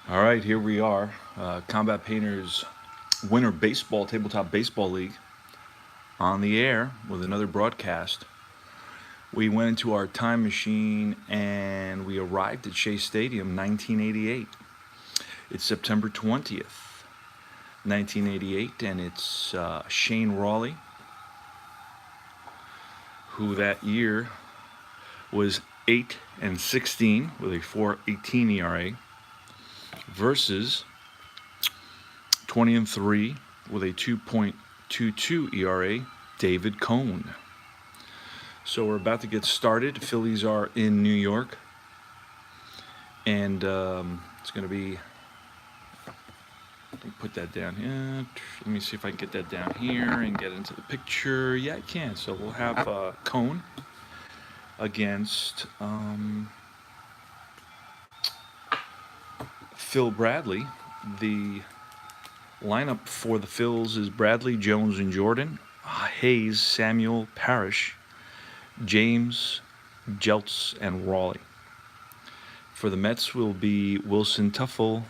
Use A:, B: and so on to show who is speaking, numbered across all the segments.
A: All right, here we are. Combat Painters Winter Baseball, Tabletop Baseball League on the air with another broadcast. We went into our time machine and we arrived at Shea Stadium 1988. It's September 20th, 1988, and it's Shane Rawley, who that year was 8 and 16 with a 4.18 ERA, versus 20 and 3 with a 2.22 ERA, David Cone. So we're about to get started. Phillies are in New York, and it's going to be. Let me put that down here. Let me see if I can get that down here and get into the picture. Yeah, I can. So we'll have Cone against Phil Bradley. The lineup for the Phils is Bradley, Jones, and Jordan, Hayes, Samuel, Parrish, James, Jeltz, and Rawley. For the Mets will be Wilson, Tuffle.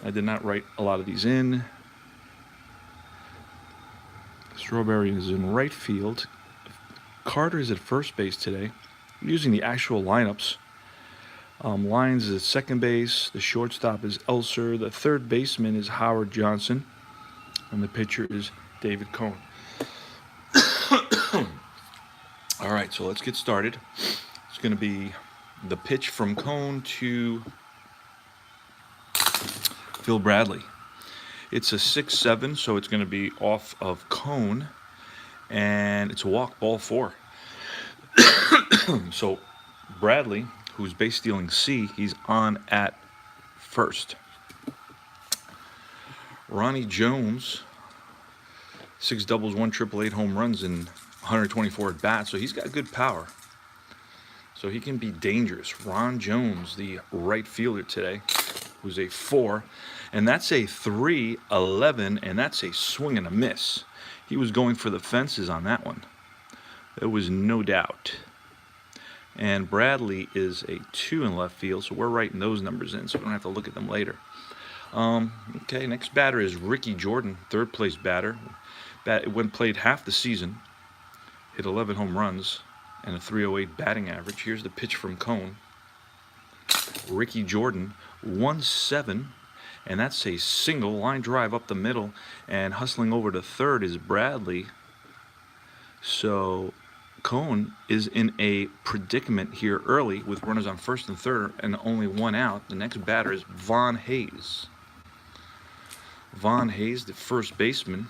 A: I did not write a lot of these in. Strawberry is in right field. Carter is at first base today. I'm using the actual lineups. Lyons is at second base. The shortstop is Elser. The third baseman is Howard Johnson. And the pitcher is David Cone. All right, so let's get started. It's going to be the pitch from Cone to Phil Bradley. It's a 6-7, so it's going to be off of Cone, and it's a walk, ball 4. So Bradley, who's base stealing C, he's on at first. Ronnie Jones, 6 doubles, 1 triple, 8 home runs, and 124 at bats, so he's got good power. So he can be dangerous. Ron Jones, the right fielder today, who's a 4, and that's a 3-11, and that's a swing and a miss. He was going for the fences on that one. There was no doubt. And Bradley is a 2 in left field, so we're writing those numbers in, so we don't have to look at them later. Okay, next batter is Ricky Jordan, third place batter. When played half the season, hit 11 home runs and a 308 batting average. Here's the pitch from Cone. Ricky Jordan, 1-7, and that's a single line drive up the middle, and hustling over to third is Bradley. So Cone is in a predicament here early with runners on first and third and only 1 out. The next batter is Von Hayes. Von Hayes, the first baseman,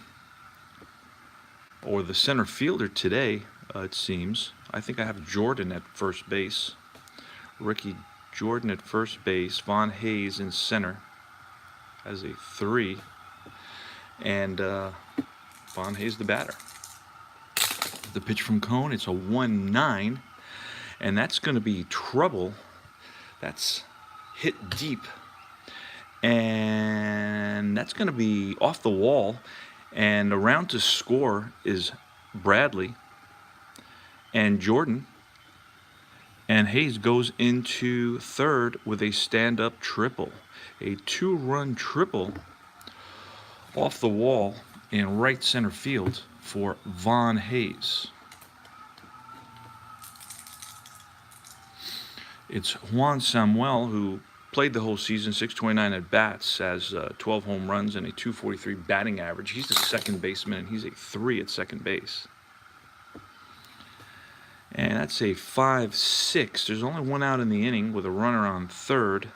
A: or the center fielder today, it seems. I think I have Jordan at first base. Ricky Jordan at first base. Von Hayes in center as a 3. And Von Hayes the batter. The pitch from Cone, it's a 1-9. And that's going to be trouble. That's hit deep. And that's going to be off the wall. And around to score is Bradley and Jordan. And Hayes goes into third with a stand-up triple. A 2-run triple off the wall in right center field for Von Hayes. It's Juan Samuel, who played the whole season, 629 at bats, has 12 home runs and a 243 batting average. He's the second baseman, and he's a 3 at second base. And that's a 5-6. There's only 1 out in the inning with a runner on third.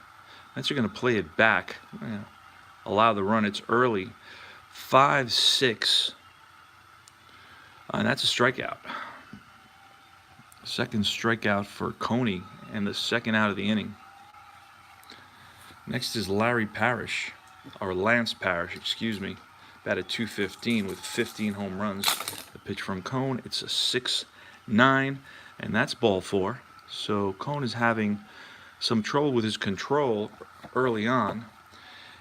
A: That's going to play it back. Allow the run. It's early. 5-6. And that's a strikeout. Second strikeout for Coney, and the second out of the inning. Next is Larry Parrish, or Lance Parrish, excuse me, batted .215 with 15 home runs. The pitch from Cone, it's a 6-9, and that's ball 4. So Cone is having some trouble with his control early on,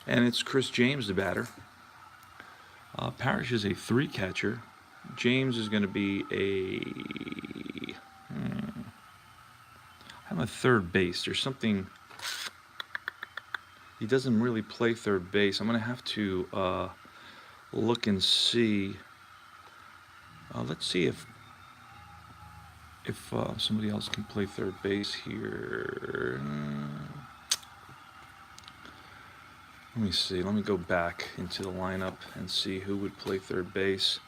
A: and it's Chris James, the batter. Parrish is a 3 catcher. James is going to be I'm a third base. There's something He doesn't really play third base. I'm going to have to look and see. Let's see if somebody else can play third base here. Let me see. Let me go back into the lineup and see who would play third base.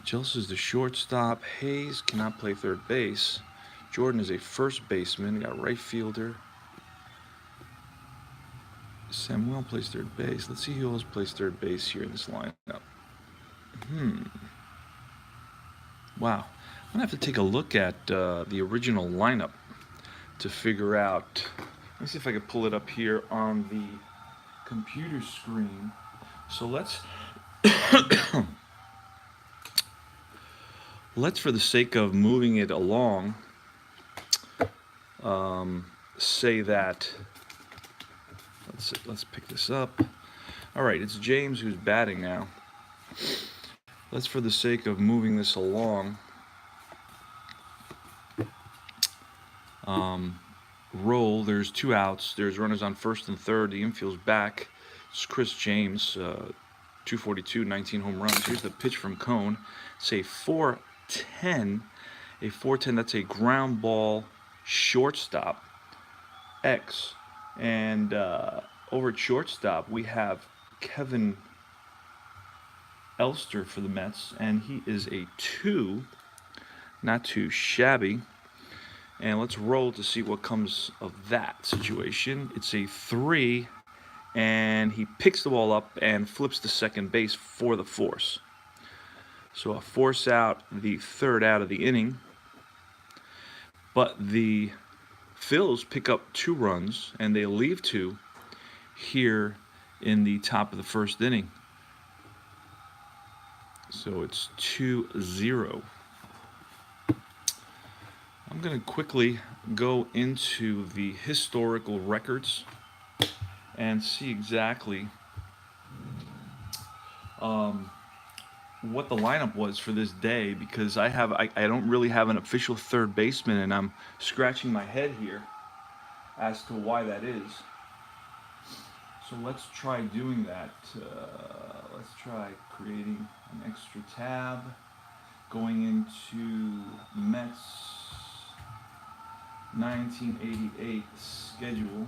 A: Jellis is the shortstop. Hayes cannot play third base. Jordan is a first baseman. We got right fielder. Samuel plays third base. Let's see who else plays third base here in this lineup. Wow. I'm going to have to take a look at the original lineup to figure out. Let me see if I can pull it up here on the computer screen. So let's for the sake of moving it along, say that let's pick this up. All right, it's James who's batting now. Let's, for the sake of moving this along, roll. There's 2 outs. There's runners on first and third. The infield's back. It's Chris James, 242, 19 home runs. Here's the pitch from Cone. It's a 4-10. A 4-10, that's a ground ball shortstop. X. And over at shortstop, we have Kevin Elster for the Mets, and he is a 2. Not too shabby. And let's roll to see what comes of that situation. It's a 3, and he picks the ball up and flips to second base for the force. So a force out, the 3rd out of the inning. But the Phillies pick up 2 runs, and they leave 2 here in the top of the 1st inning. So it's 2-0. I'm going to quickly go into the historical records and see exactly what the lineup was for this day, because I don't really have an official third baseman, and I'm scratching my head here as to why that is. So let's try doing that. Let's try creating an extra tab, going into Mets 1988 schedule.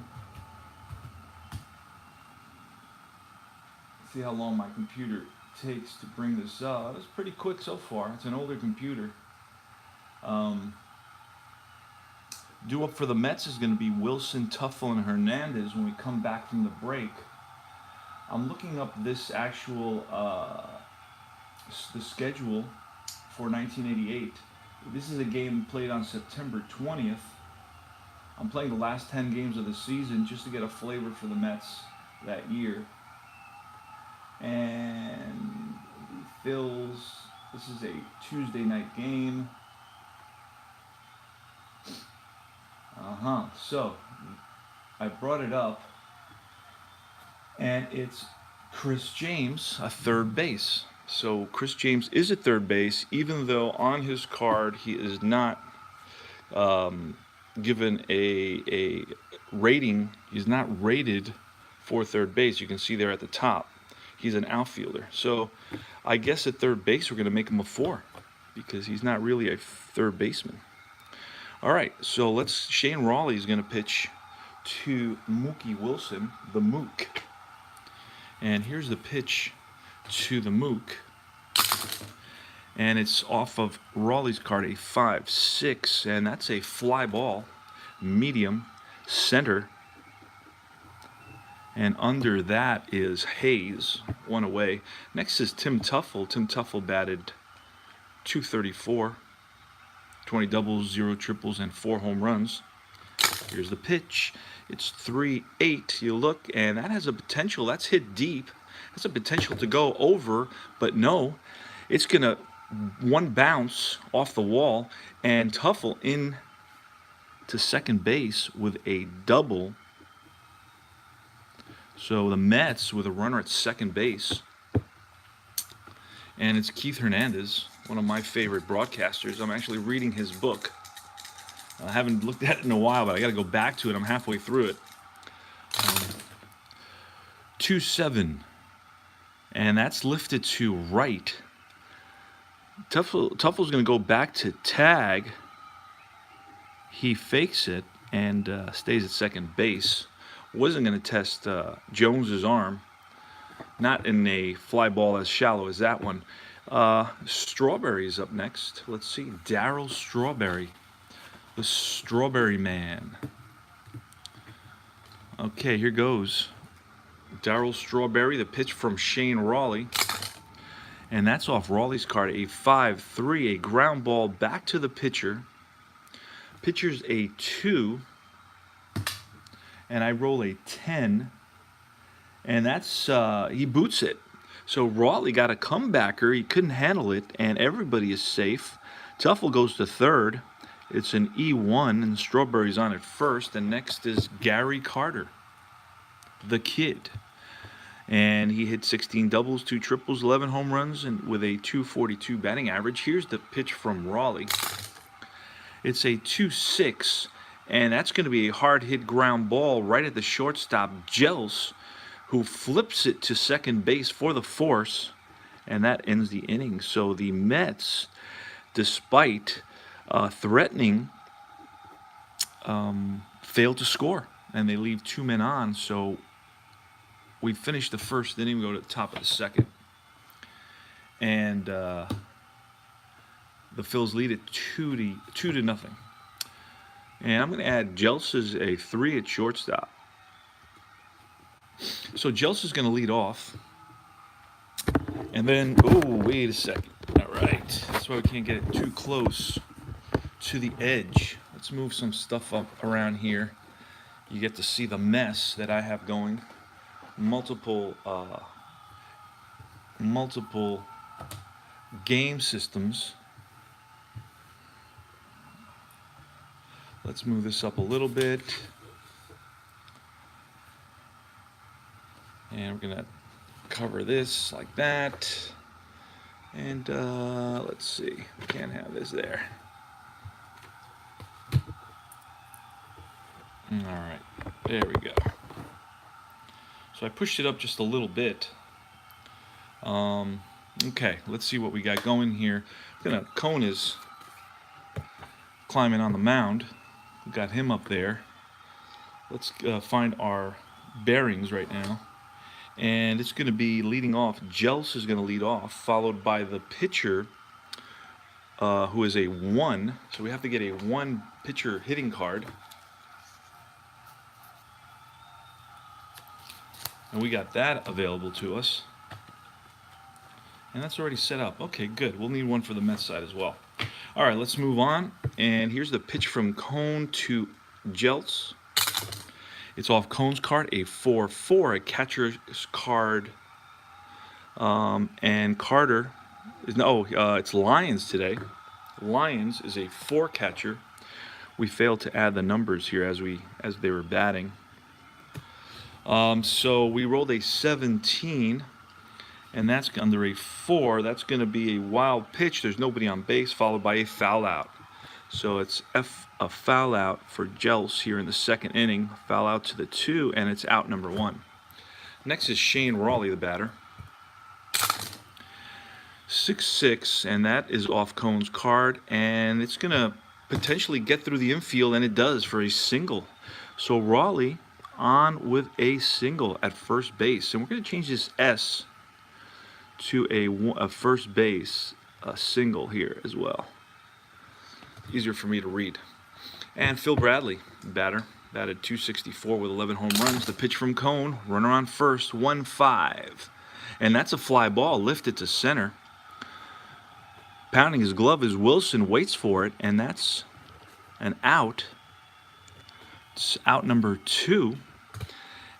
A: See how long my computer takes to bring this up. It's pretty quick so far. It's an older computer. Due up for the Mets is going to be Wilson, Tuffle, and Hernandez when we come back from the break. I'm looking up this actual the schedule for 1988. This is a game played on September 20th. I'm playing the last 10 games of the season just to get a flavor for the Mets that year. And the Phils, this is a Tuesday night game. So I brought it up, and it's Chris James, a third base. So Chris James is at third base, even though on his card he is not given a rating. He's not rated for third base. You can see there at the top. He's an outfielder. So I guess at third base we're going to make him a 4 because he's not really a third baseman. All right, so Shane Rawley is going to pitch to Mookie Wilson, the Mook. And here's the pitch to the Mook. And it's off of Rawley's card, a 5-6, and that's a fly ball, medium, center. And under that is Hayes, 1 away. Next is Tim Tuffle. Tim Tuffle batted .234, 20 doubles, 0 triples, and 4 home runs. Here's the pitch. It's 3-8. You look, and that has a potential. That's hit deep. That's a potential to go over, but no. It's going to one bounce off the wall, and Tuffle in to second base with a double. So the Mets with a runner at second base. And it's Keith Hernandez, one of my favorite broadcasters. I'm actually reading his book. I haven't looked at it in a while, but I got to go back to it. I'm halfway through it. 2-7. And that's lifted to right. Tuffle's going to go back to tag. He fakes it and stays at second base. Wasn't going to test Jones's arm. Not in a fly ball as shallow as that one. Strawberry's up next. Let's see. Darryl Strawberry. The Strawberry Man. Okay, here goes. Darryl Strawberry, the pitch from Shane Rawley. And that's off Rawley's card. A 5-3, a ground ball back to the pitcher. Pitcher's a 2. And I roll a 10. And that's, he boots it. So Rawley got a comebacker. He couldn't handle it, and everybody is safe. Tuffle goes to third. It's an E1, and Strawberry's on at first. And next is Gary Carter, the kid. And he hit 16 doubles, 2 triples, 11 home runs, and with a 242 batting average. Here's the pitch from Rawley. It's a 2-6, and that's going to be a hard-hit ground ball right at the shortstop, Jels, who flips it to second base for the force, and that ends the inning. So the Mets, despite threatening, failed to score, and they leave 2 men on. So we finish the first inning, we go to the top of the second, and the Phils lead it 2-0. And I'm going to add Jelsa's a 3 at shortstop. So Jelsa's going to lead off. And then, oh, wait a second. All right. That's why we can't get it too close to the edge. Let's move some stuff up around here. You get to see the mess that I have going. Multiple game systems. Let's move this up a little bit. And we're going to cover this like that. And let's see. We can't have this there. All right. There we go. So I pushed it up just a little bit. Okay, let's see what we got going here. Cone is climbing on the mound. We got him up there. Let's find our bearings right now. And it's going to be leading off. Jels is going to lead off, followed by the pitcher, who is a 1. So we have to get a 1 pitcher hitting card. And we got that available to us. And that's already set up. Okay, good. We'll need one for the Mets side as well. All right, let's move on. And here's the pitch from Cone to Jelts. It's off Cone's card, a 4-4, a catcher's card. And Carter is it's Lyons today. Lyons is a 4 catcher. We failed to add the numbers here as they were batting. So we rolled a 17, and that's under a 4. That's going to be a wild pitch. There's nobody on base, followed by a foul out. So it's a foul out for Jels here in the second inning. Foul out to the 2, and it's out number 1. Next is Shane Rawley, the batter. 6-6, and that is off Cone's card, and it's going to potentially get through the infield, and it does for a single. So Rawley on with a single at first base, and we're going to change this S to a first base single here as well. Easier for me to read. And Phil Bradley, batter, batted .264 with 11 home runs. The pitch from Cone, runner on first, 1-5. And that's a fly ball lifted to center. Pounding his glove as Wilson waits for it, and that's an out. It's out number 2.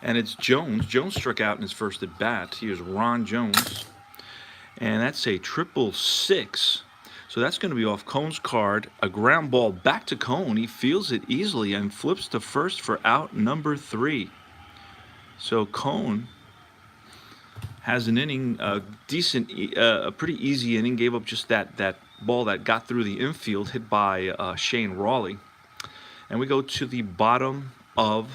A: And it's Jones. Jones struck out in his first at bat. Here's Ron Jones. And that's a 666. So that's going to be off Cone's card. A ground ball back to Cone. He feels it easily and flips to first for out number 3. So Cone has an inning, a pretty easy inning. Gave up just that ball that got through the infield, hit by Shane Rawley. And we go to the bottom of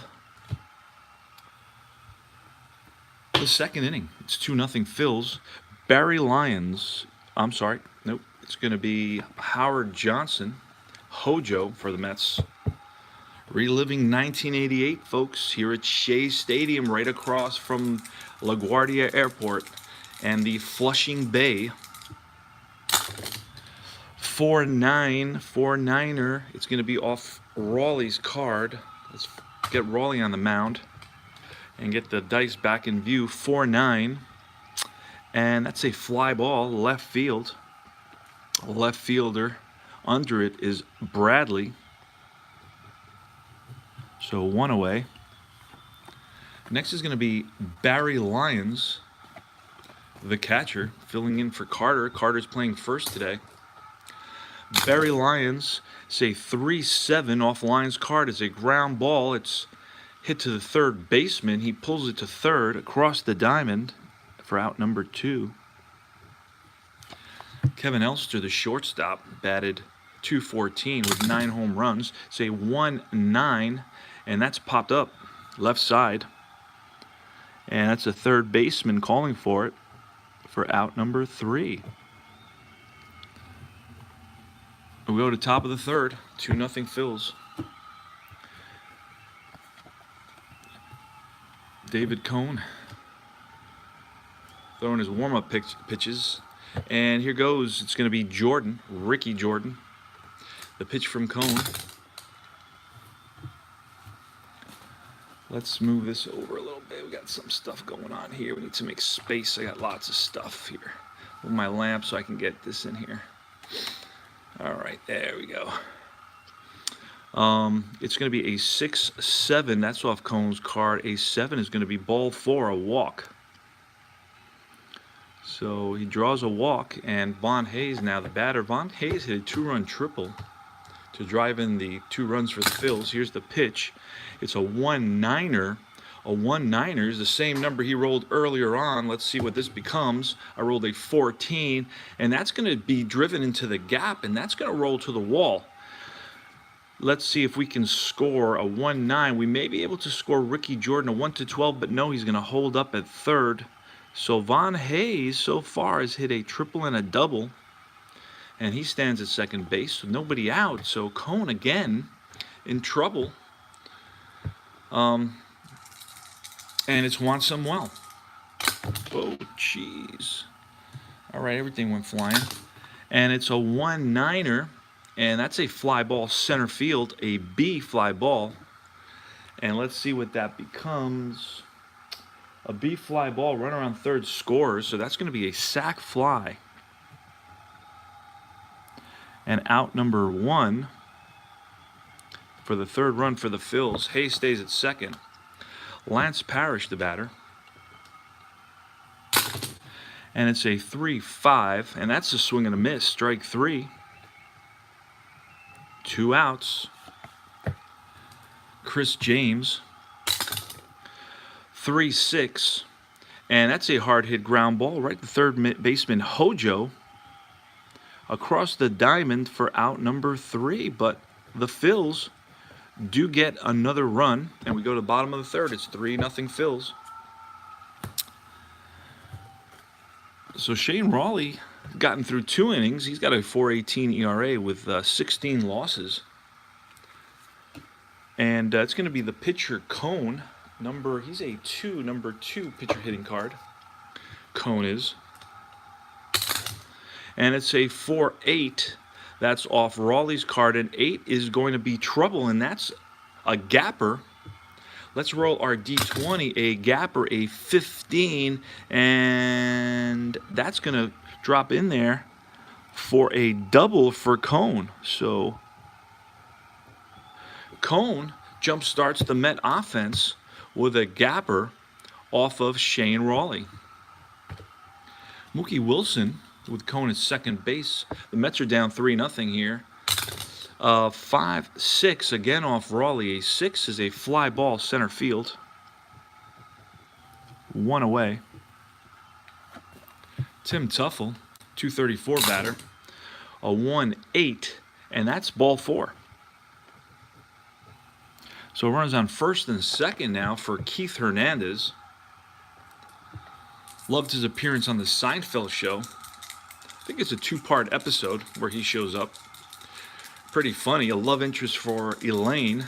A: the second inning. It's 2-0 Phillies. Barry Lyons. I'm sorry. Nope. It's going to be Howard Johnson. Hojo for the Mets. Reliving 1988, folks, here at Shea Stadium, right across from LaGuardia Airport and the Flushing Bay. 4-9er. It's going to be off Raleigh's card. Let's get Raleigh on the mound and get the dice back in view. 4-9. And that's a fly ball, left field. Left fielder under it is Bradley. So 1 away. Next is going to be Barry Lyons, the catcher, filling in for Carter. Carter's playing first today. Barry Lyons, say 3-7 off Lyons' card. It's a ground ball. It's hit to the third baseman. He pulls it to third across the diamond for out number 2. Kevin Elster, the shortstop, batted .214 with 9 home runs. Say 1-9, and that's popped up left side. And that's a third baseman calling for it for out number 3. We go to top of the third, 2-0 Phillies. David Cone throwing his warm-up pitches. And here goes. It's going to be Jordan, Ricky Jordan. The pitch from Cone. Let's move this over a little bit. We got some stuff going on here. We need to make space. I got lots of stuff here. Move my lamp so I can get this in here. All right, there we go. It's going to be a 6-7. That's off Cone's card. A 7 is going to be ball 4, a walk. So he draws a walk, and Von Hayes now the batter. Von Hayes hit a 2-run triple to drive in the 2 runs for the Phillies. Here's the pitch. It's a 1-9er. A 1-9er is the same number he rolled earlier on. Let's see what this becomes. I rolled a 14, and that's going to be driven into the gap, and that's going to roll to the wall. Let's see if we can score a 1-9. We may be able to score Ricky Jordan a 1-12, but no, he's going to hold up at third. So Von Hayes so far has hit a triple and a double, and he stands at second base, so nobody out. So Cone again in trouble. And it's want some well. Oh, jeez. All right, everything went flying. And it's a 1-9er, and that's a fly ball center field, a B fly ball. And let's see what that becomes. A B fly ball, run around third scores, so that's going to be a sac fly. And out number 1 for the third run for the Phillies. Hayes stays at second. Lance Parrish, the batter. And it's a 3-5, and that's a swing and a miss. Strike 3. 2 outs. Chris James. 3-6, and that's a hard hit ground ball right to third baseman Hojo across the diamond for out number 3. But the Phillies do get another run, and we go to the bottom of the third. It's 3-0 Phillies. So Shane Raleigh gotten through 2 innings. He's got a 4.18 ERA with 16 losses. And it's going to be the pitcher Cone. He's a number 2 pitcher hitting card. Cone is. And it's a 4-8. That's off Raleigh's card, and 8 is going to be trouble, and that's a gapper. Let's roll our D20, a gapper, a 15, and that's going to drop in there for a double for Cone. So Cone jump starts the Met offense with a gapper off of Shane Raleigh. Mookie Wilson with Cone at second base. The Mets are down 3-0 here. 5-6 again off Raleigh. A 6 is a fly ball center field. 1 away. Tim Tuffle, 234 batter. A 1-8, and that's ball 4. So runners on first and second now for Keith Hernandez. Loved his appearance on the Seinfeld show. I think it's a 2-part episode where he shows up. Pretty funny. A love interest for Elaine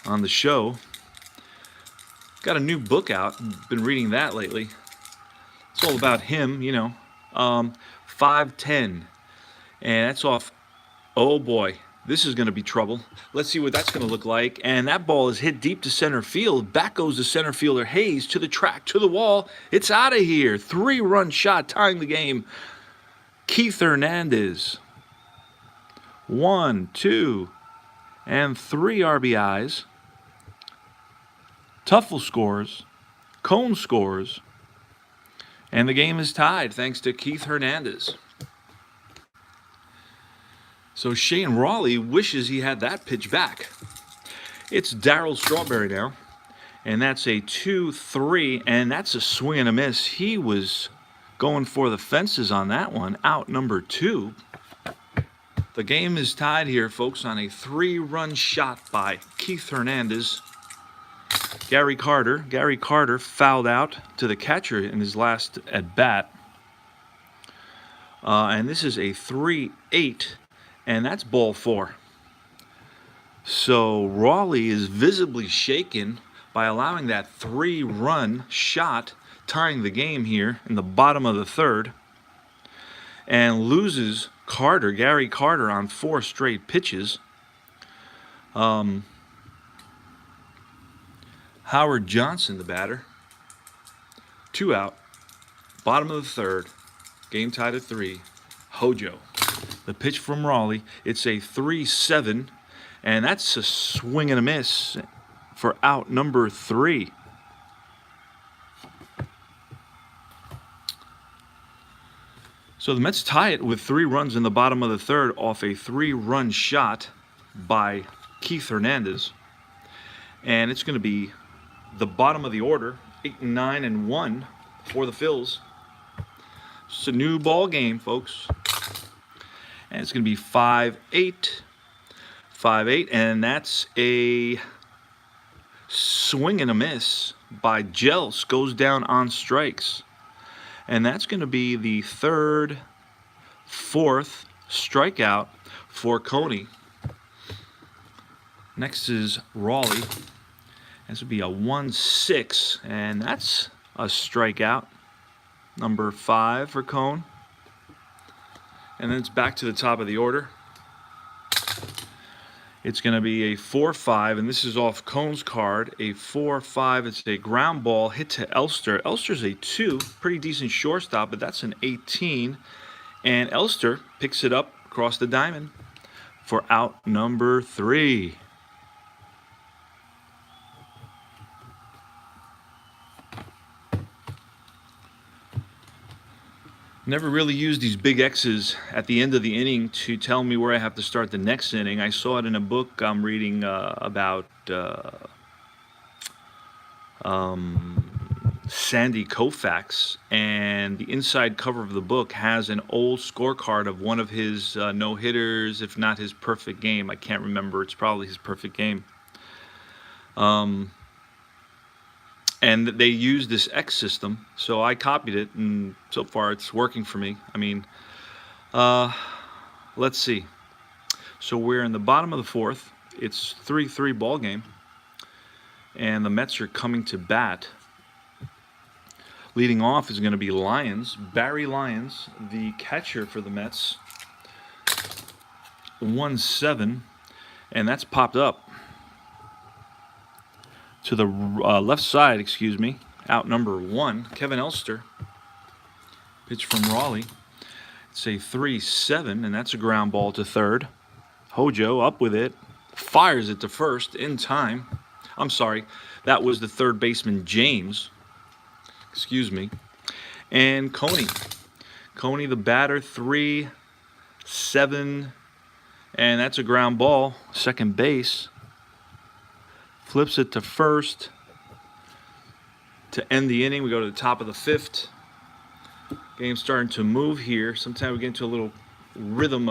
A: on the show. Got a new book out. Been reading that lately. It's all about him, 5'10". And that's off. Oh boy, this is going to be trouble. Let's see what that's going to look like. And that ball is hit deep to center field. Back goes the center fielder Hayes to the track, to the wall. It's out of here. 3-run shot tying the game. Keith Hernandez. 1, 2, and 3 RBIs. Tuffle scores. Cone scores. And the game is tied thanks to Keith Hernandez. So Shane Rawley wishes he had that pitch back. It's Darryl Strawberry now. And that's a 2-3, and that's a swing and a miss. He was going for the fences on that one. Out number 2. The game is tied here, folks, on a 3-run shot by Keith Hernandez. Gary Carter fouled out to the catcher in his last at bat. And this is a 3-8, and that's ball 4. So Rawley is visibly shaken by allowing that 3-run shot, tying the game here in the bottom of the 3rd, and loses Gary Carter, on 4 straight pitches. Howard Johnson, the batter. 2 out. Bottom of the 3rd. Game tied at 3. Hojo. The pitch from Rawley. It's a 3-7. And that's a swing and a miss for out number 3. So the Mets tie it with 3 runs in the bottom of the 3rd off a 3-run shot by Keith Hernandez. And it's going to be the bottom of the order, 8, 9, and 1 for the Phillies. It's a new ball game, folks. And it's going to be 5-8. 5-8, and that's a swing and a miss by Jels. Goes down on strikes. And that's going to be the 3rd, 4th strikeout for Coney. Next is Rawley. This would be a 1-6, and that's a strikeout. Number 5 for Cone. And then it's back to the top of the order. It's going to be a 4-5, and this is off Cone's card. A 4-5. It's a ground ball hit to Elster. Elster's a 2. Pretty decent shortstop, but that's an 18. And Elster picks it up across the diamond for out number 3. Never really used these big X's at the end of the inning to tell me where I have to start the next inning. I saw it in a book I'm reading about Sandy Koufax, and the inside cover of the book has an old scorecard of one of his no-hitters, if not his perfect game. I can't remember. It's probably his perfect game. And they use this X system, so I copied it, and so far it's working for me. I mean, let's see. So we're in the bottom of the 4th. It's 3-3 ball game, and the Mets are coming to bat. Leading off is going to be Lyons, Barry Lyons, the catcher for the Mets. 1-7, and that's popped up to the left side, out number 1, Kevin Elster. Pitch from Rawley. It's a 3-7, and that's a ground ball to 3rd. Hojo up with it, fires it to 1st in time. I'm sorry, that was the 3rd baseman, James. And Coney. Coney, the batter, 3-7, and that's a ground ball, second base. Flips it to 1st to end the inning. We go to the top of the 5th. Game's starting to move here. Sometimes we get into a little rhythm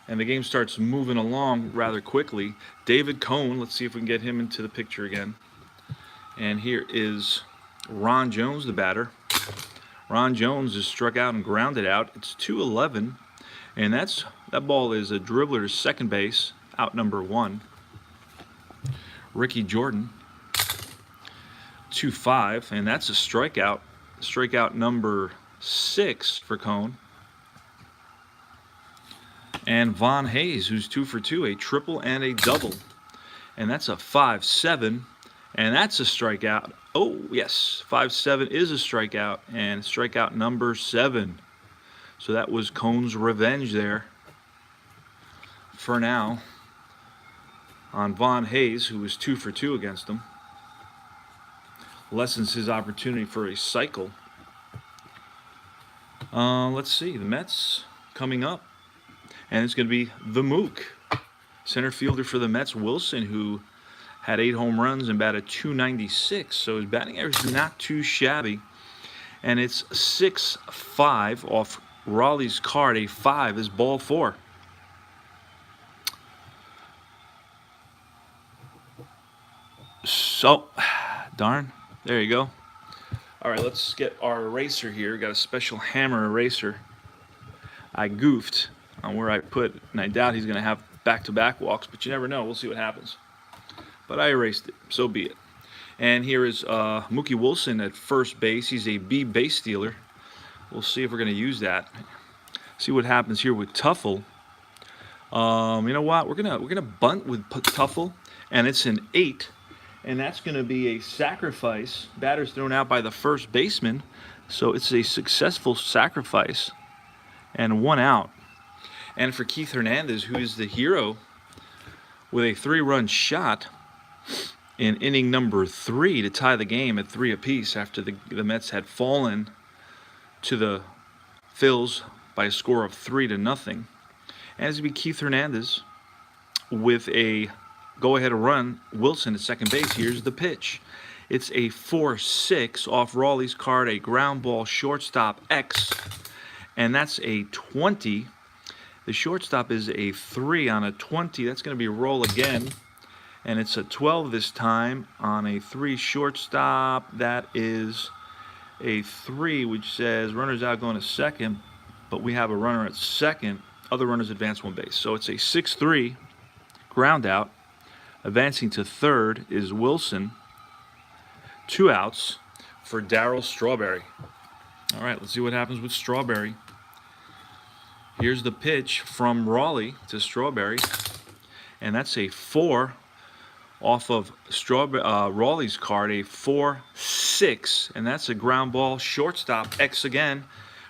A: and the game starts moving along rather quickly. David Cone, let's see if we can get him into the picture again. And here is Ron Jones, the batter. Ron Jones is struck out and grounded out. It's 2-11, and that ball is a dribbler to second base, out number 1. Ricky Jordan, 2-5, and that's a strikeout. Strikeout number 6 for Cone. And Von Hayes, who's 2 for 2, a triple and a double. And that's a 5-7, and that's a strikeout. Oh, yes, 5-7 is a strikeout, and strikeout number 7. So that was Cone's revenge there for now on Von Hayes, who was 2 for 2 against him. Lessens his opportunity for a cycle. Let's see, the Mets coming up. And it's going to be the Mook, center fielder for the Mets, Wilson, who had 8 home runs and batted .296. So his batting average is not too shabby. And it's 6-5 off Raleigh's card. A 5 is ball 4. So, darn. There you go. All right, let's get our eraser here. Got a special hammer eraser. I goofed on where I put, and I doubt he's going to have back-to-back walks, but you never know. We'll see what happens. But I erased it. So be it. And here is Mookie Wilson at first base. He's a B base stealer. We'll see if we're going to use that. See what happens here with Tuffle. You know what? We're gonna bunt with Tuffle, and it's an 8. And that's going to be a sacrifice. Batter's thrown out by the first baseman. So it's a successful sacrifice. And 1 out. And for Keith Hernandez, who is the hero with a 3-run shot in inning number 3 to tie the game at 3 apiece after the Mets had fallen to the Phillies by a score of 3-0. And it's going to be Keith Hernandez with a go-ahead run. Wilson at second base. Here's the pitch. It's a 4-6 off Raleigh's card, a ground ball, shortstop X, and that's a 20. The shortstop is a 3 on a 20. That's going to be a roll again, and it's a 12 this time on a 3 shortstop. That is a 3, which says runners out going to second, but we have a runner at second. Other runners advance 1 base. So it's a 6-3 ground out. Advancing to third is Wilson. 2 outs for Darryl Strawberry. All right, let's see what happens with Strawberry. Here's the pitch from Raleigh to Strawberry, and that's a 4 off of Raleigh's card, a 4-6, and that's a ground ball, shortstop X again.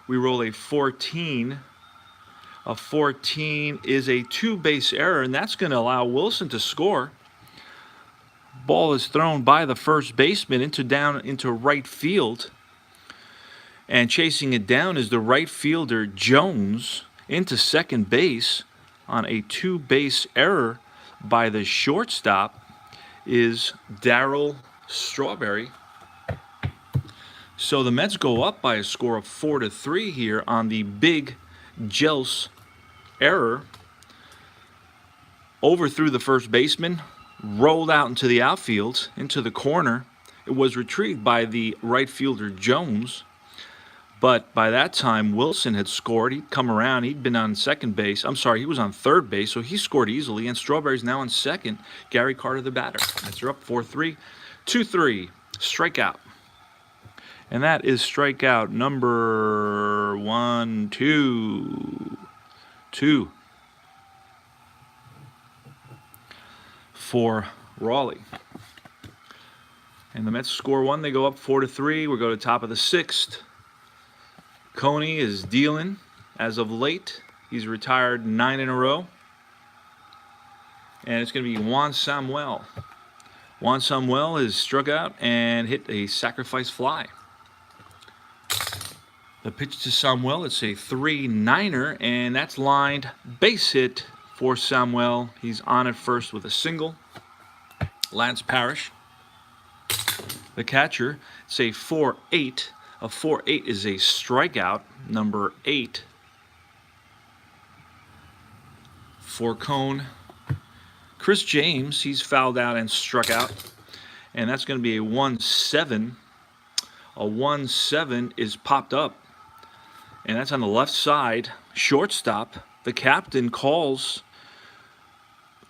A: We roll a 14. A 14 is a 2-base error, and that's going to allow Wilson to score. Ball is thrown by the first baseman down into right field, and chasing it down is the right fielder Jones into second base on a 2-base error by the shortstop is Darryl Strawberry. So the Mets go up by a score of 4-3 here on the big Jels error. Overthrew the first baseman, rolled out into the outfield, into the corner. It was retrieved by the right fielder Jones, but by that time Wilson had scored. He'd come around. He'd been on second base. I'm sorry, he was on third base, so he scored easily, and Strawberry's now on second. Gary Carter, the batter. Mets are up 4-3. 2-3, strikeout. And that is strikeout number 2 for Raleigh. And the Mets score 1. They go up 4-3. We go to top of the 6th. Coney is dealing as of late. He's retired 9 in a row. And it's going to be Juan Samuel. Juan Samuel is struck out and hit a sacrifice fly. The pitch to Samuel, it's a 3-9er, and that's lined base hit for Samuel. He's on at first with a single. Lance Parrish, the catcher, it's a 4-8. A 4-8 is a strikeout, number 8 for Cone. Chris James, he's fouled out and struck out, and that's going to be a 1-7 A 1-7 is popped up, and that's on the left side. Shortstop. The captain calls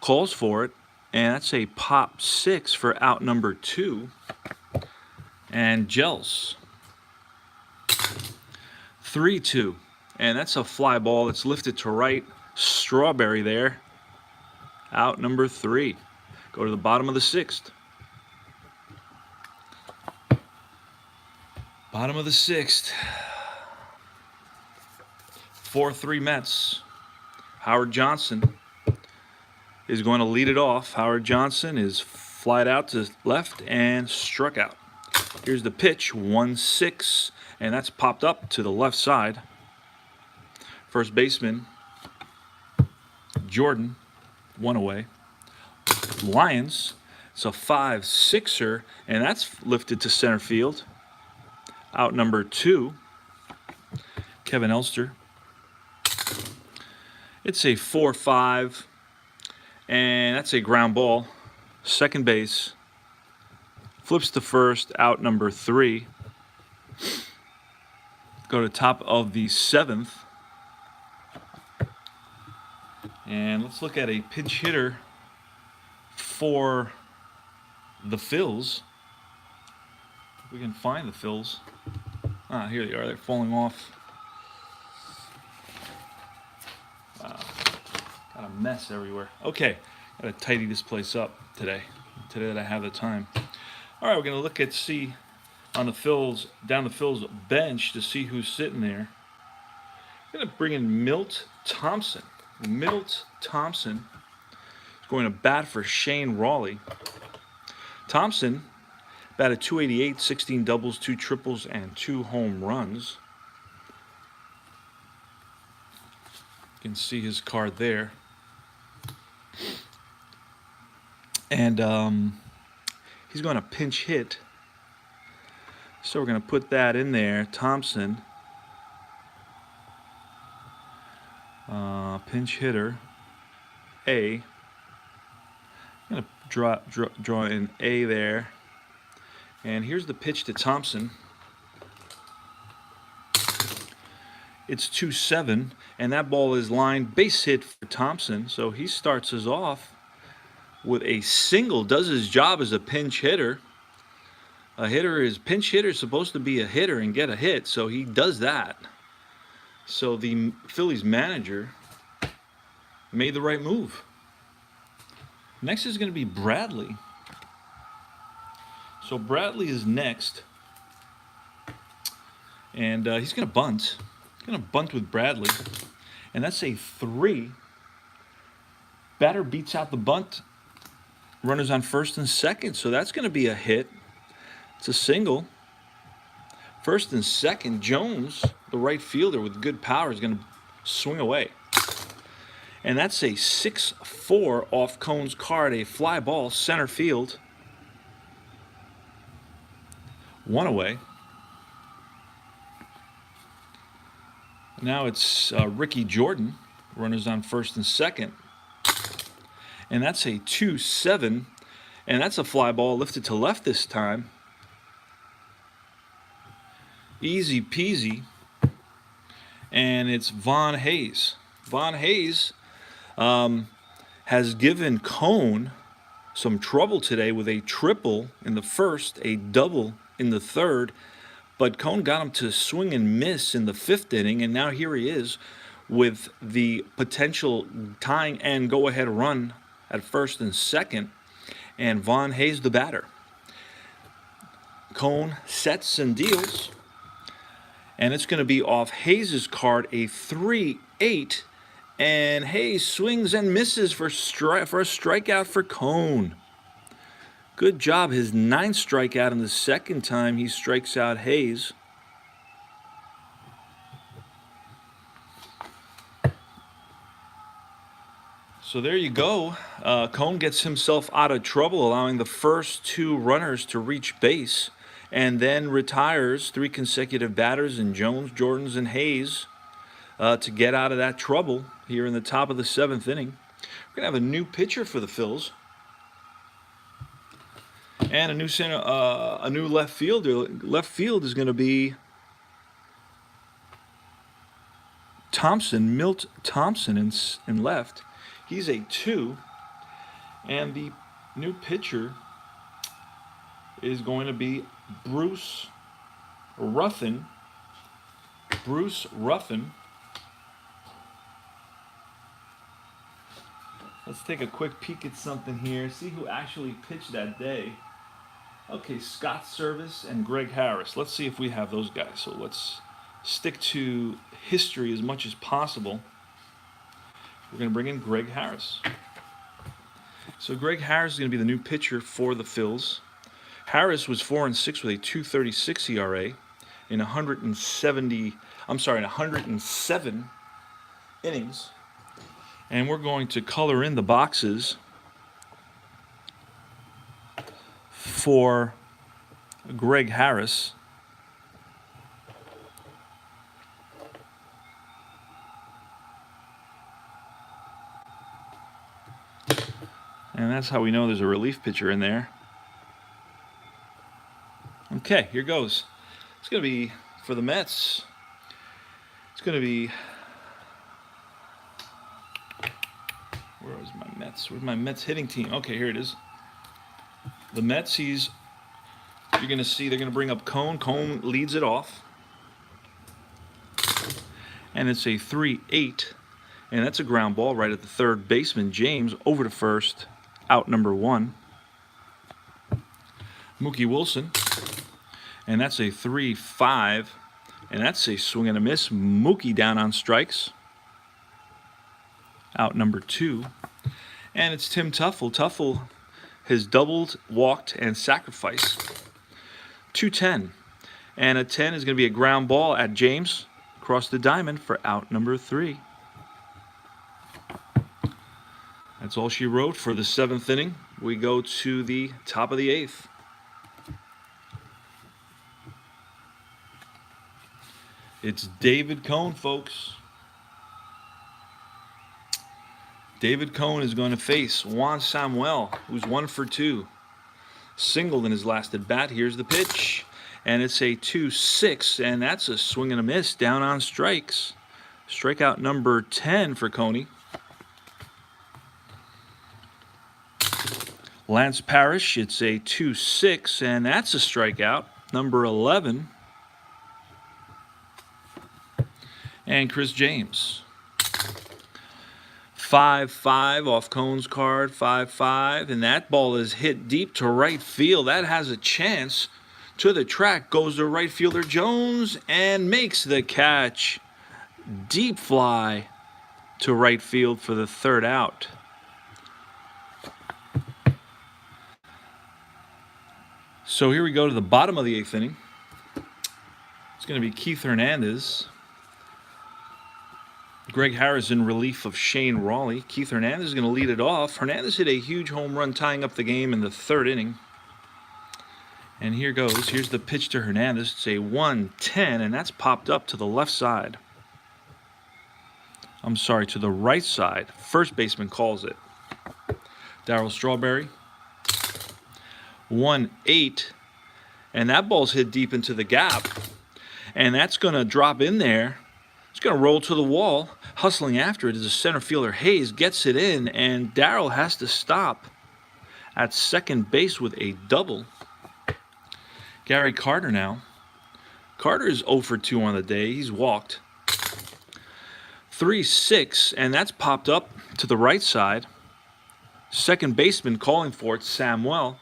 A: for it, and that's a pop 6 for out number 2. And gels 3-2, and that's a fly ball that's lifted to right. Strawberry there, out number 3. Go to the bottom of the 6th. Bottom of the 6th. 4-3 Mets. Howard Johnson is going to lead it off. Howard Johnson is flied out to left and struck out. Here's the pitch, 1-6, and that's popped up to the left side. First baseman, Jordan, 1 away. Lions, it's a 5-6er, and that's lifted to center field. Out number 2, Kevin Elster. It's a 4-5, and that's a ground ball. Second base. Flips to first, out number 3. Go to top of the 7th. And let's look at a pinch hitter for the Phillies. If we can find the Phillies. Ah, here they are. They're falling off. Wow. Got a mess everywhere. Okay. Got to tidy this place up today that I have the time. All right, we're going to look at on the Phillies, down the Phillies bench to see who's sitting there. I'm going to bring in Milt Thompson. Milt Thompson is going to bat for Shane Rawley. Thompson batted .288, 16 doubles, 2 triples, and 2 home runs. You can see his card there. And he's going to pinch hit. So we're going to put that in there. Thompson, pinch hitter, A. I'm going to draw in A there. And here's the pitch to Thompson. It's 2-7, and that ball is lined base hit for Thompson. So he starts us off with a single, does his job as a pinch hitter. Pinch hitter is supposed to be a hitter and get a hit, so he does that. So the Phillies manager made the right move. Next is going to be Bradley. So Bradley is next, and he's going to bunt. He's going to bunt with Bradley, and that's a 3. Batter beats out the bunt. Runners on first and second, so that's going to be a hit. It's a single. First and second, Jones, the right fielder with good power, is going to swing away. And that's a 6-4 off Cohn's card, a fly ball, center field. 1 away. Now it's Ricky Jordan, runners on first and second. And that's a 2-7, and that's a fly ball lifted to left this time. Easy peasy. And it's Von Hayes. Von Hayes has given Cohn some trouble today with a triple in the first, a double in the third, but Cohn got him to swing and miss in the 5th inning, and now here he is with the potential tying and go-ahead run at first and second, and Von Hayes the batter. Cohn sets and deals, and it's going to be off Hayes' card, a 3-8, and Hayes swings and misses for a strikeout for Cohn. Good job, his 9th strikeout in the second time he strikes out Hayes. So there you go. Cohn gets himself out of trouble, allowing the first 2 runners to reach base, and then retires 3 consecutive batters in Jones, Jordans, and Hayes to get out of that trouble here in the top of the 7th inning. We're going to have a new pitcher for the Phils. And a new center, a new left fielder. Left field is going to be Thompson, Milt Thompson in left. He's a 2. And the new pitcher is going to be Bruce Ruffin. Bruce Ruffin. Let's take a quick peek at something here. See who actually pitched that day. Okay, Scott Service and Greg Harris. Let's see if we have those guys. So let's stick to history as much as possible. We're going to bring in Greg Harris. So Greg Harris is going to be the new pitcher for the Phillies. Harris was 4-6 with a 2.36 ERA in 107 innings. And we're going to color in the boxes for Greg Harris. And that's how we know there's a relief pitcher in there. Okay, here goes. It's going to be for the Mets. It's going to be... Where was my Mets? Where's my Mets hitting team? Okay, here it is. The Mets, you're going to see they're going to bring up Cone. Cone leads it off. And it's a 3-8. And that's a ground ball right at the third baseman. James over to first. Out number 1. Mookie Wilson. And that's a 3-5. And that's a swing and a miss. Mookie down on strikes. Out number 2. And it's Tim Teufel. Teufel has doubled, walked, and sacrificed. 2-10. And a 10 is going to be a ground ball at James. Across the diamond for out number 3. That's all she wrote for the 7th inning. We go to the top of the 8th. It's David Cone, folks. David Cone is going to face Juan Samuel, who's 1 for 2. Singled in his last at bat. Here's the pitch. And it's a 2-6, and that's a swing and a miss down on strikes. Strikeout number 10 for Coney. Lance Parrish, it's a 2-6, and that's a strikeout. Number 11. And Chris James. 5-5 off Cone's card, 5-5, and that ball is hit deep to right field. That has a chance. To the track goes the right fielder Jones and makes the catch. Deep fly to right field for the 3rd out. So here we go to the bottom of the 8th inning. It's going to be Keith Hernandez. Greg Harris in relief of Shane Rawley. Keith Hernandez is going to lead it off. Hernandez hit a huge home run tying up the game in the 3rd inning. And here goes. Here's the pitch to Hernandez. It's a 1-10, and that's popped up to the left side. I'm sorry, to the right side. First baseman calls it. Darryl Strawberry. 1-8, and that ball's hit deep into the gap. And that's going to drop in there. It's going to roll to the wall. Hustling after it is a center fielder. Hayes gets it in, and Darryl has to stop at second base with a double. Gary Carter now. Carter is 0 for 2 on the day. He's walked. 3-6, and that's popped up to the right side. Second baseman calling for it, Samuel.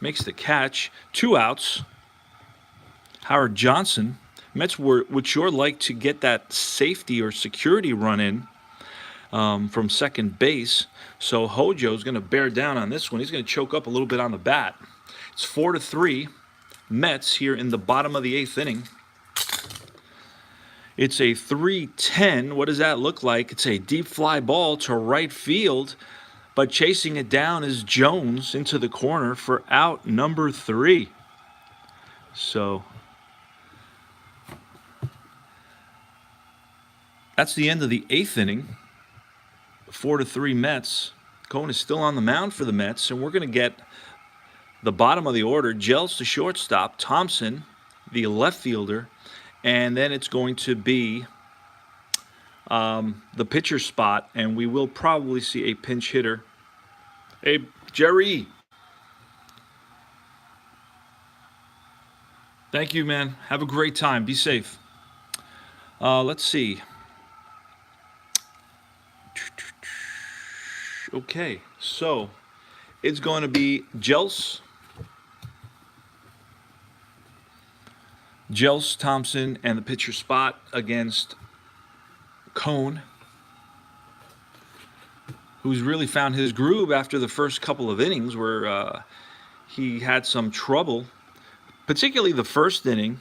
A: Makes the catch. 2 outs. Howard Johnson. Mets would sure like to get that safety or security run in from second base. So Hojo's going to bear down on this one. He's going to choke up a little bit on the bat. It's 4-3. Mets here in the bottom of the 8th inning. It's a 3-10. What does that look like? It's a deep fly ball to right field, but chasing it down is Jones into the corner for out number 3. So that's the end of the 8th inning. 4-3 Mets. Cone is still on the mound for the Mets, and we're going to get the bottom of the order, Gels, the shortstop, Thompson, the left fielder, and then it's going to be the pitcher spot, and we will probably see a pinch hitter. Hey, Jerry. Thank you, man. Have a great time. Be safe. Let's see. Okay, so it's going to be Gels, Thompson, and the pitcher spot against Cone, who's really found his groove after the first couple of innings where he had some trouble, particularly the first inning.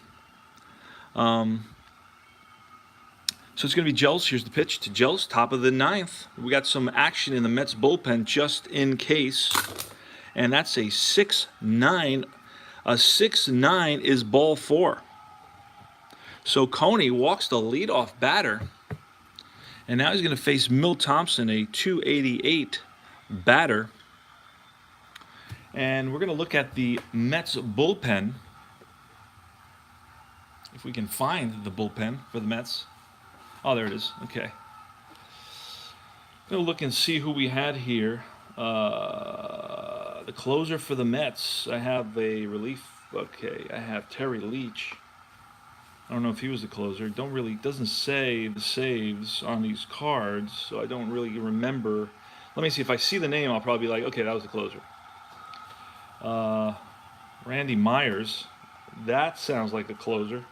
A: So it's going to be Gels. Here's the pitch to Gels, top of the ninth. We got some action in the Mets bullpen just in case. And that's a 6-9. A 6-9 is ball 4. So Coney walks the leadoff batter. And now he's going to face Milt Thompson, a 288 batter. And we're going to look at the Mets bullpen. If we can find the bullpen for the Mets. Oh, there it is. Okay. I'm going to look and see who we had here. The closer for the Mets. I have a relief. Okay, I have Terry Leach. I don't know if he was the closer. Doesn't say the saves on these cards, so I don't really remember. Let me see. If I see the name, I'll probably be like, okay, that was the closer. Randy Myers. That sounds like the closer.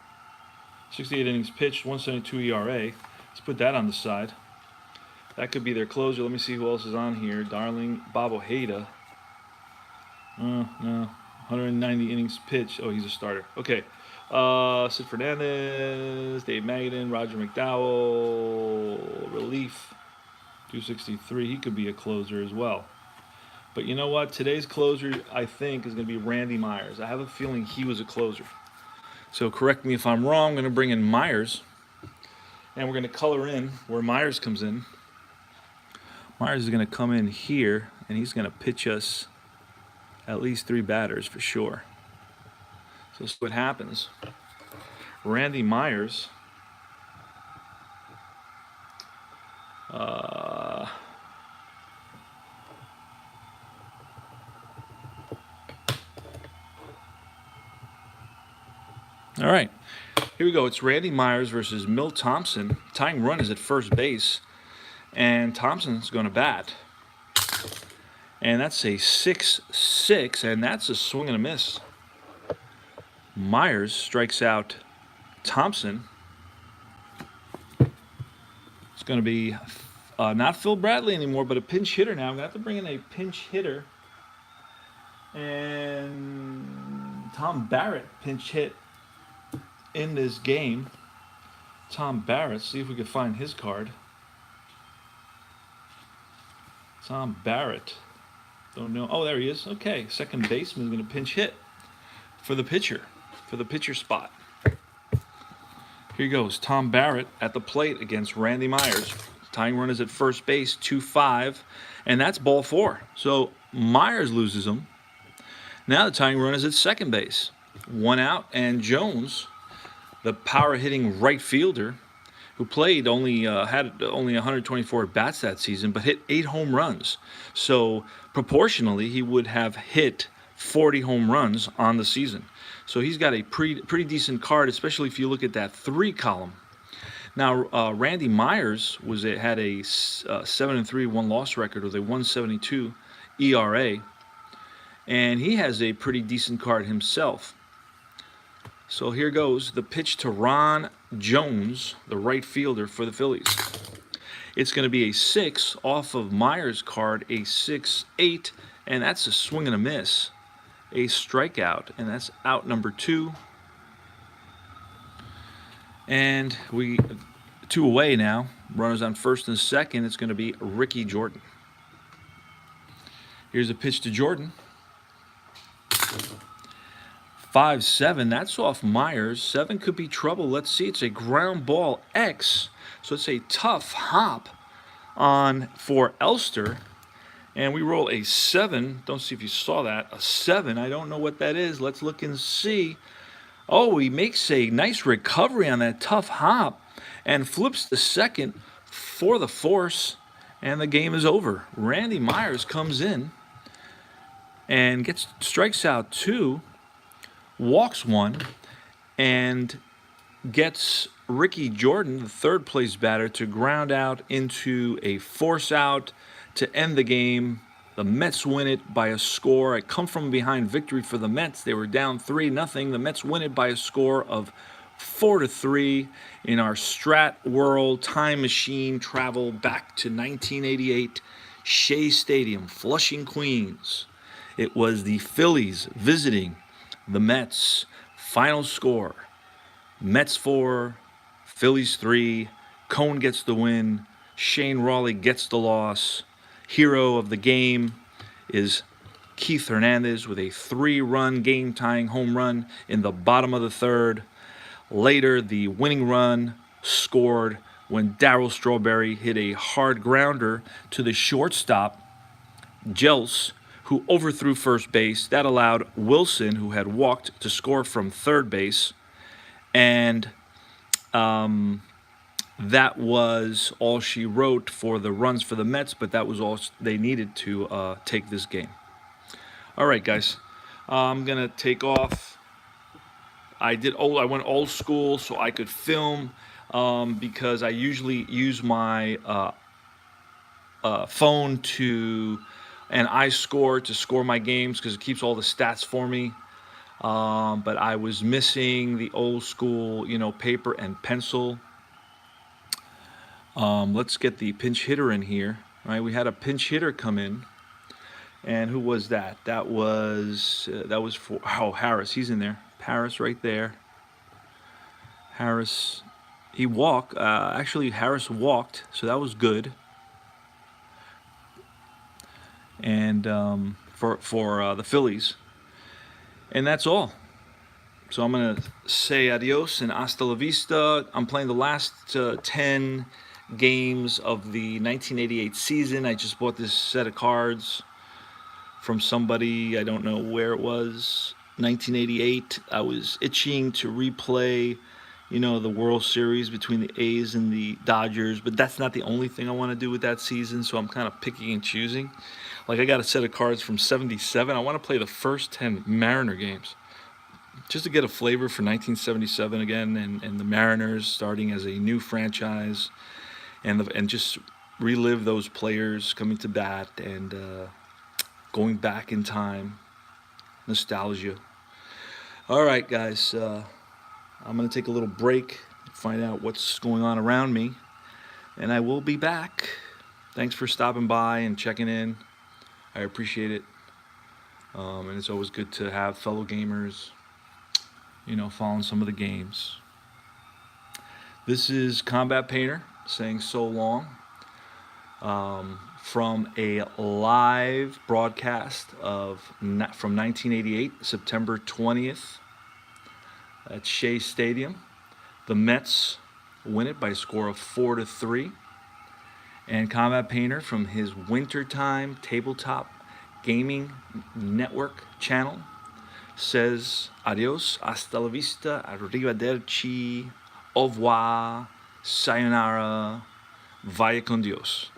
A: 68 innings pitched, 172 ERA. Let's put that on the side. That could be their closer. Let me see who else is on here. Darling, Bob Ojeda. No. 190 innings pitched. Oh, he's a starter. Okay. Sid Fernandez, Dave Magadan, Roger McDowell, relief, 263. He could be a closer as well. But you know what? Today's closer, I think, is going to be Randy Myers. I have a feeling he was a closer. So correct me if I'm wrong. I'm going to bring in Myers. And we're going to color in where Myers comes in. Myers is going to come in here, and he's going to pitch us at least 3 batters for sure. So let's see what happens. Randy Myers. All right, here we go. It's Randy Myers versus Milt Thompson. Tying run is at first base, and Thompson's going to bat. And that's a 6-6, and that's a swing and a miss. Myers strikes out Thompson. It's going to be not Phil Bradley anymore, but a pinch hitter now. I'm going to have to bring in a pinch hitter. And Tom Barrett pinch hit in this game. Tom Barrett, see if we can find his card. Tom Barrett. Don't know. Oh, there he is. Okay, second baseman is going to pinch hit for the pitcher spot. Here goes Tom Barrett at the plate against Randy Myers. Tying run is at first base, 2-5, and that's ball 4. So Myers loses him. Now the tying run is at second base, 1 out, and Jones, the power-hitting right fielder, who played had only 124 at-bats that season, but hit 8 home runs. So proportionally, he would have hit 40 home runs on the season. So he's got a pretty decent card, especially if you look at that 3 column. Now, Randy Myers had a 7-3 1-loss record with a 1.72 ERA, and he has a pretty decent card himself. So here goes the pitch to Ron Jones, the right fielder for the Phillies. It's going to be a 6 off of Myers' card, a 6-8, and that's a swing and a miss. A strikeout, and that's out number 2. And 2 away now. Runners on first and second. It's going to be Ricky Jordan. Here's a pitch to Jordan. 5-7. That's off Myers. 7 could be trouble. Let's see. It's a ground ball X. So it's a tough hop on for Elster. And we roll a 7. Don't see if you saw that. A 7. I don't know what that is. Let's look and see. Oh, he makes a nice recovery on that tough hop and flips the second for the force, and the game is over. Randy Myers comes in and strikes out 2, walks 1, and gets Ricky Jordan, the third place batter, to ground out into a force out to end the game. The Mets win it by a score. A come from behind victory for the Mets. They were down 3-0. The Mets win it by a score of 4-3 in our Strat World time machine travel back to 1988, Shea Stadium, Flushing, Queens. It was the Phillies visiting the Mets. Final score: Mets 4, Phillies 3. Cone gets the win. Shane Rawley gets the loss. Hero of the game is Keith Hernandez with a 3-run game-tying home run in the bottom of the third. Later, the winning run scored when Darryl Strawberry hit a hard grounder to the shortstop, Jels, who overthrew first base. That allowed Wilson, who had walked, to score from third base. And that was all she wrote for the runs for the Mets, but that was all they needed to take this game. All right, guys, I'm gonna take off. I went old school so I could film because I usually use my phone and iScore to score my games because it keeps all the stats for me. But I was missing the old school, paper and pencil. Let's get the pinch hitter in here. Right, we had a pinch hitter come in, and who was that? That was for Harris. He's in there. Harris right there. Harris, he walked. Actually, Harris walked, so that was good. And for the Phillies, and that's all. So I'm gonna say adios and hasta la vista. I'm playing the last 10 games of the 1988 season. I just bought this set of cards from somebody, I don't know where it was. 1988. I was itching to replay, the World Series between the A's and the Dodgers, but that's not the only thing I want to do with that season, so I'm kind of picking and choosing. Like, I got a set of cards from 77. I want to play the first 10 Mariner games just to get a flavor for 1977 again, and the Mariners starting as a new franchise, and just relive those players coming to bat and going back in time. Nostalgia. All right, guys. I'm going to take a little break, find out what's going on around me, and I will be back. Thanks for stopping by and checking in. I appreciate it. And it's always good to have fellow gamers, following some of the games. This is Combat Painter saying so long from a live broadcast from 1988, September 20th at Shea Stadium. The Mets win it by a score of 4-3. And Combat Painter from his Wintertime Tabletop Gaming Network channel says adios, hasta la vista, arrivederci, au revoir, sayonara, vaya con Dios.